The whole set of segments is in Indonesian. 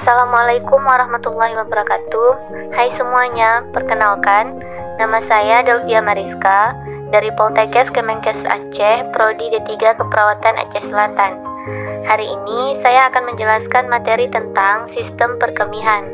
Assalamualaikum warahmatullahi wabarakatuh. Hai semuanya, perkenalkan, nama saya Delvia Mariska dari Poltekkes Kemenkes Aceh, Prodi D3 Keperawatan Aceh Selatan. Hari ini saya akan menjelaskan materi tentang sistem perkemihan.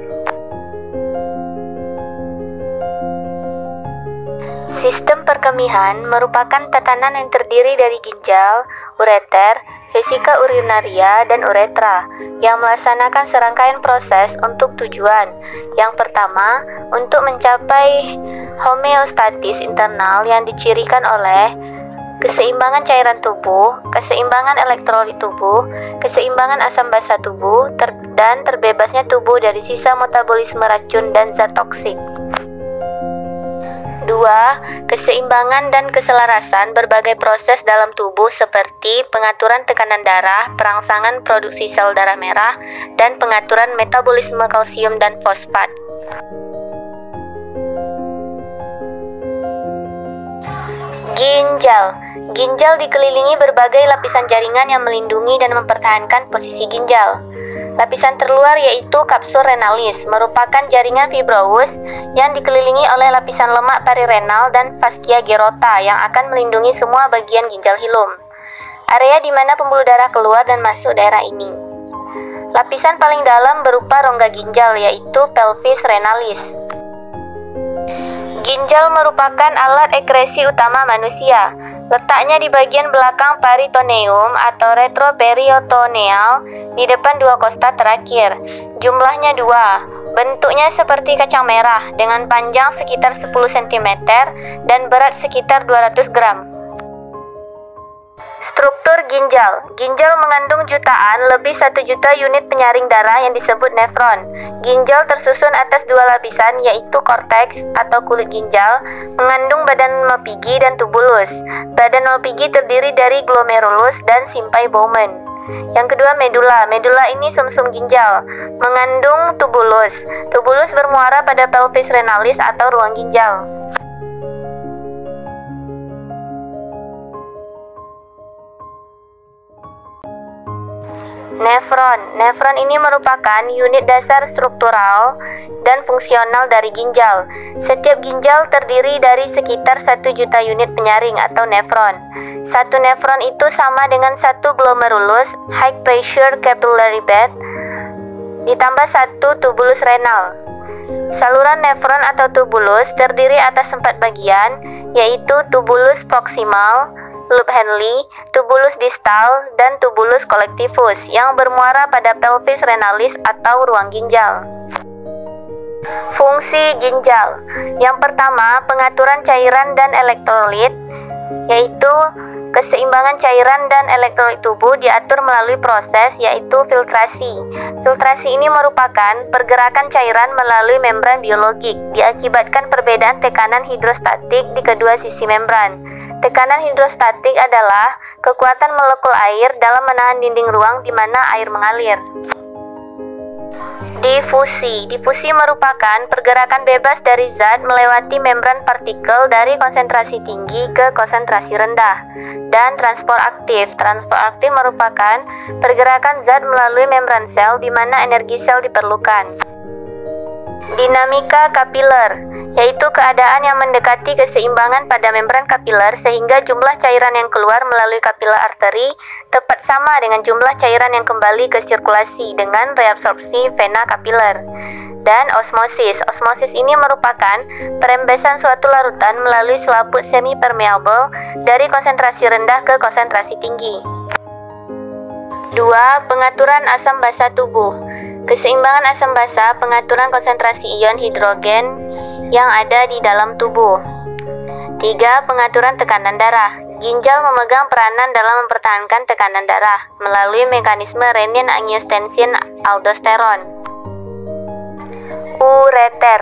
Sistem perkemihan merupakan tatanan yang terdiri dari ginjal, ureter, vesika urinaria, dan uretra yang melaksanakan serangkaian proses untuk tujuan. Yang pertama, untuk mencapai homeostatis internal yang dicirikan oleh keseimbangan cairan tubuh, keseimbangan elektrolit tubuh, keseimbangan asam basa tubuh, dan terbebasnya tubuh dari sisa metabolisme racun dan zat toksik. 2. Keseimbangan dan keselarasan berbagai proses dalam tubuh seperti pengaturan tekanan darah, perangsangan produksi sel darah merah, dan pengaturan metabolisme kalsium dan fosfat. Ginjal. Ginjal dikelilingi berbagai lapisan jaringan yang melindungi dan mempertahankan posisi ginjal. Lapisan terluar yaitu kapsul renalis, merupakan jaringan fibrous yang dikelilingi oleh lapisan lemak perirenal dan fascia gerota yang akan melindungi semua bagian ginjal hilum. Area di mana pembuluh darah keluar dan masuk daerah ini. Lapisan paling dalam berupa rongga ginjal yaitu pelvis renalis. Ginjal merupakan alat ekskresi utama manusia. Letaknya di bagian belakang peritoneum atau retroperitoneal di depan dua kosta terakhir. Jumlahnya 2. Bentuknya seperti kacang merah dengan panjang sekitar 10 cm dan berat sekitar 200 gram. Struktur ginjal. Ginjal mengandung jutaan lebih 1 juta unit penyaring darah yang disebut nefron. Ginjal tersusun atas 2 lapisan yaitu korteks atau kulit ginjal, mengandung badan Malpighi dan tubulus. Badan Malpighi terdiri dari glomerulus dan simpai Bowman. Yang kedua medula. Medula ini sumsum ginjal, mengandung tubulus. Tubulus bermuara pada pelvis renalis atau ruang ginjal. Nefron. Nefron ini merupakan unit dasar struktural dan fungsional dari ginjal. Setiap ginjal terdiri dari sekitar 1 juta unit penyaring atau nefron. Satu nefron itu sama dengan 1 glomerulus high pressure capillary bed ditambah 1 tubulus renal. Saluran nefron atau tubulus terdiri atas 4 bagian, yaitu tubulus proximal, loop Henle, tubulus distal, dan tubulus collectivus yang bermuara pada pelvis renalis atau ruang ginjal. Fungsi ginjal. Yang pertama, pengaturan cairan dan elektrolit, yaitu keseimbangan cairan dan elektrolit tubuh diatur melalui proses yaitu filtrasi. Filtrasi ini merupakan pergerakan cairan melalui membran biologik, diakibatkan perbedaan tekanan hidrostatik di kedua sisi membran. Tekanan hidrostatik adalah kekuatan molekul air dalam menahan dinding ruang di mana air mengalir. Difusi. Difusi merupakan pergerakan bebas dari zat melewati membran partikel dari konsentrasi tinggi ke konsentrasi rendah. Dan transport aktif. Transport aktif merupakan pergerakan zat melalui membran sel di mana energi sel diperlukan. Dinamika kapiler, yaitu keadaan yang mendekati keseimbangan pada membran kapiler sehingga jumlah cairan yang keluar melalui kapiler arteri tepat sama dengan jumlah cairan yang kembali ke sirkulasi dengan reabsorpsi vena kapiler. Dan osmosis. Osmosis ini merupakan perembesan suatu larutan melalui selaput semi-permeable dari konsentrasi rendah ke konsentrasi tinggi. 2. Pengaturan asam basa tubuh. Keseimbangan asam basa, pengaturan konsentrasi ion hidrogen yang ada di dalam tubuh. 3. Pengaturan tekanan darah. Ginjal memegang peranan dalam mempertahankan tekanan darah melalui mekanisme renin-angiotensin-aldosteron. Ureter.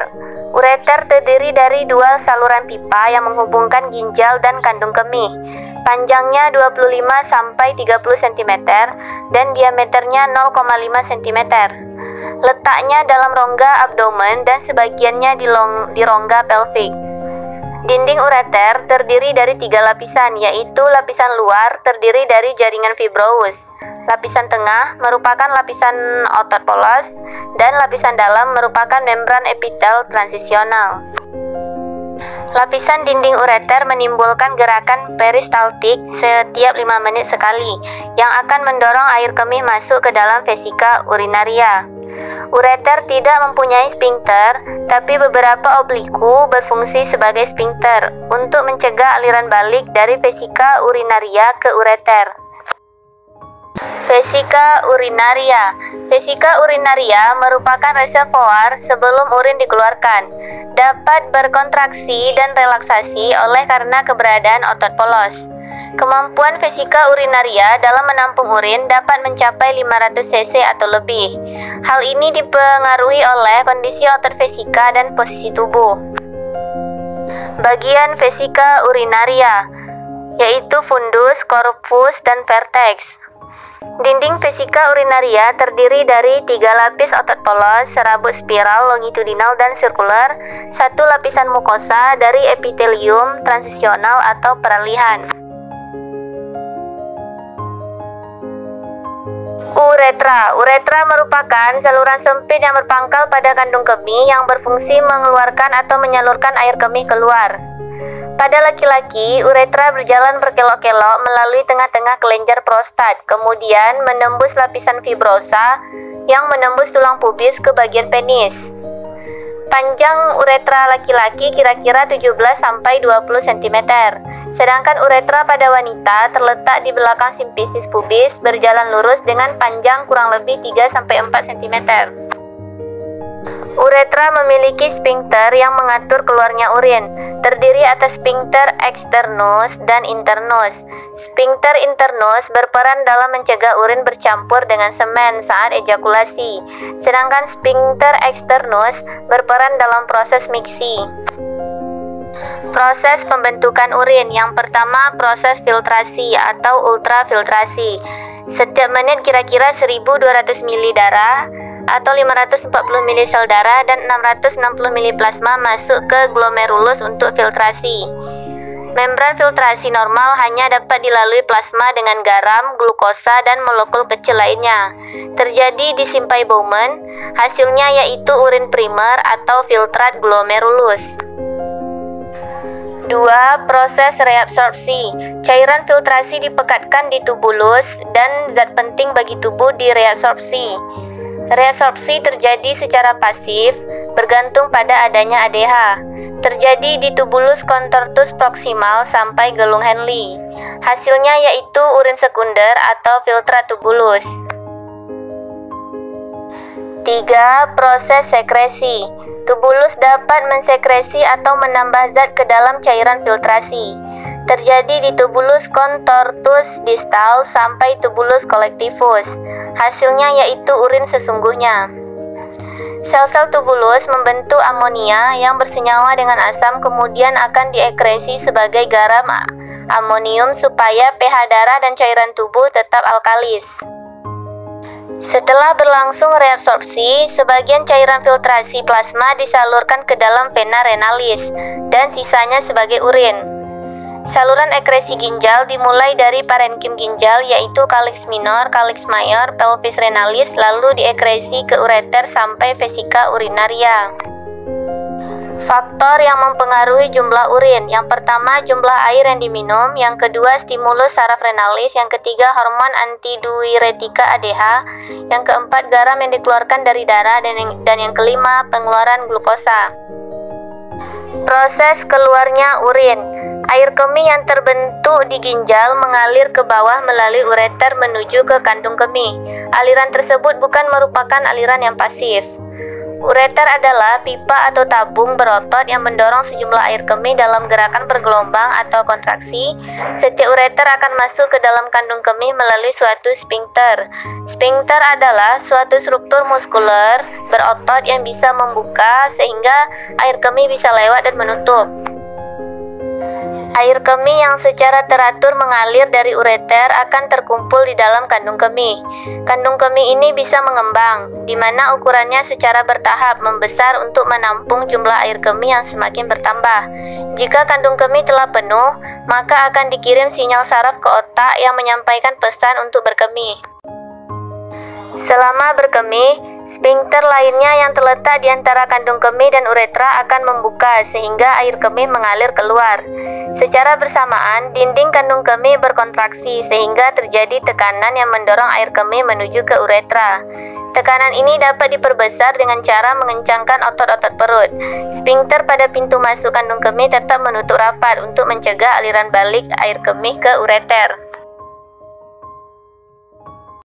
Ureter terdiri dari 2 saluran pipa yang menghubungkan ginjal dan kandung kemih. Panjangnya 25 sampai 30 cm dan diameternya 0,5 cm. Letaknya dalam rongga abdomen dan sebagiannya di rongga pelvik. Dinding ureter terdiri dari 3 lapisan, yaitu lapisan luar terdiri dari jaringan fibrous. Lapisan tengah merupakan lapisan otot polos, dan lapisan dalam merupakan membran epitel transisional. Lapisan dinding ureter menimbulkan gerakan peristaltik setiap 5 menit sekali, yang akan mendorong air kemih masuk ke dalam vesika urinaria. Ureter tidak mempunyai sphincter, tapi beberapa obliku berfungsi sebagai sphincter untuk mencegah aliran balik dari vesika urinaria ke ureter. Vesika urinaria. Vesika urinaria merupakan reservoir sebelum urin dikeluarkan. Dapat berkontraksi dan relaksasi oleh karena keberadaan otot polos. Kemampuan vesika urinaria dalam menampung urin dapat mencapai 500 cc atau lebih. Hal ini dipengaruhi oleh kondisi otot vesika dan posisi tubuh. Bagian vesika urinaria, yaitu fundus, corpus, dan vertex. Dinding vesika urinaria terdiri dari 3 lapis otot polos, serabut spiral, longitudinal, dan sirkular, 1 lapisan mukosa dari epitelium transisional atau peralihan. Uretra merupakan saluran sempit yang berpangkal pada kandung kemih yang berfungsi mengeluarkan atau menyalurkan air kemih keluar. Pada laki-laki, uretra berjalan berkelok-kelok melalui tengah-tengah kelenjar prostat, kemudian menembus lapisan fibrosa yang menembus tulang pubis ke bagian penis. Panjang uretra laki-laki kira-kira 17-20 cm, sedangkan uretra pada wanita terletak di belakang simfisis pubis berjalan lurus dengan panjang kurang lebih 3-4 cm. Uretra memiliki sphincter yang mengatur keluarnya urin, terdiri atas sphincter externus dan internus. Sphincter internus berperan dalam mencegah urin bercampur dengan semen saat ejakulasi, sedangkan sphincter externus berperan dalam proses miksi. Proses pembentukan urin. Yang pertama, proses filtrasi atau ultrafiltrasi. Setiap menit kira-kira 1200 ml darah atau 540 ml sel darah dan 660 ml plasma masuk ke glomerulus untuk filtrasi. Membran filtrasi normal hanya dapat dilalui plasma dengan garam, glukosa, dan molekul kecil lainnya. Terjadi di simpai Bowman, hasilnya yaitu urin primer atau filtrat glomerulus. 2. Proses reabsorpsi. Cairan filtrasi dipekatkan di tubulus dan zat penting bagi tubuh direabsorpsi. Reabsorpsi terjadi secara pasif, bergantung pada adanya ADH. Terjadi di tubulus contortus proximal sampai gelung Henle. Hasilnya yaitu urin sekunder atau filtrat tubulus. 3. Proses sekresi. Tubulus dapat mensekresi atau menambah zat ke dalam cairan filtrasi. Terjadi di tubulus contortus distal sampai tubulus collectivus. Hasilnya yaitu urin sesungguhnya. Sel-sel tubulus membentuk amonia yang bersenyawa dengan asam, kemudian akan diekresi sebagai garam amonium supaya pH darah dan cairan tubuh tetap alkalis. Setelah berlangsung reabsorpsi, sebagian cairan filtrasi plasma disalurkan ke dalam vena renalis dan sisanya sebagai urin. Saluran ekresi ginjal dimulai dari parenkim ginjal yaitu calyx minor, calyx major, pelvis renalis, lalu diekresi ke ureter sampai vesika urinaria. Faktor yang mempengaruhi jumlah urin. Yang pertama, jumlah air yang diminum. Yang kedua, stimulus saraf renalis. Yang ketiga, hormon antidiuretika ADH. Yang keempat, garam yang dikeluarkan dari darah. Dan yang kelima, pengeluaran glukosa. Proses keluarnya urin. Air kemih yang terbentuk di ginjal mengalir ke bawah melalui ureter menuju ke kandung kemih. Aliran tersebut bukan merupakan aliran yang pasif. Ureter adalah pipa atau tabung berotot yang mendorong sejumlah air kemih dalam gerakan bergelombang atau kontraksi. Setiap ureter akan masuk ke dalam kandung kemih melalui suatu sphincter. Sphincter adalah suatu struktur muskuler berotot yang bisa membuka sehingga air kemih bisa lewat dan menutup. Air kemih yang secara teratur mengalir dari ureter akan terkumpul di dalam kandung kemih. Kandung kemih ini bisa mengembang, di mana ukurannya secara bertahap membesar untuk menampung jumlah air kemih yang semakin bertambah. Jika kandung kemih telah penuh, maka akan dikirim sinyal saraf ke otak yang menyampaikan pesan untuk berkemih. Selama berkemih, sphinkter lainnya yang terletak di antara kandung kemih dan uretra akan membuka sehingga air kemih mengalir keluar. Secara bersamaan, dinding kandung kemih berkontraksi sehingga terjadi tekanan yang mendorong air kemih menuju ke uretra. Tekanan ini dapat diperbesar dengan cara mengencangkan otot-otot perut. Sphinkter pada pintu masuk kandung kemih tetap menutup rapat untuk mencegah aliran balik air kemih ke ureter.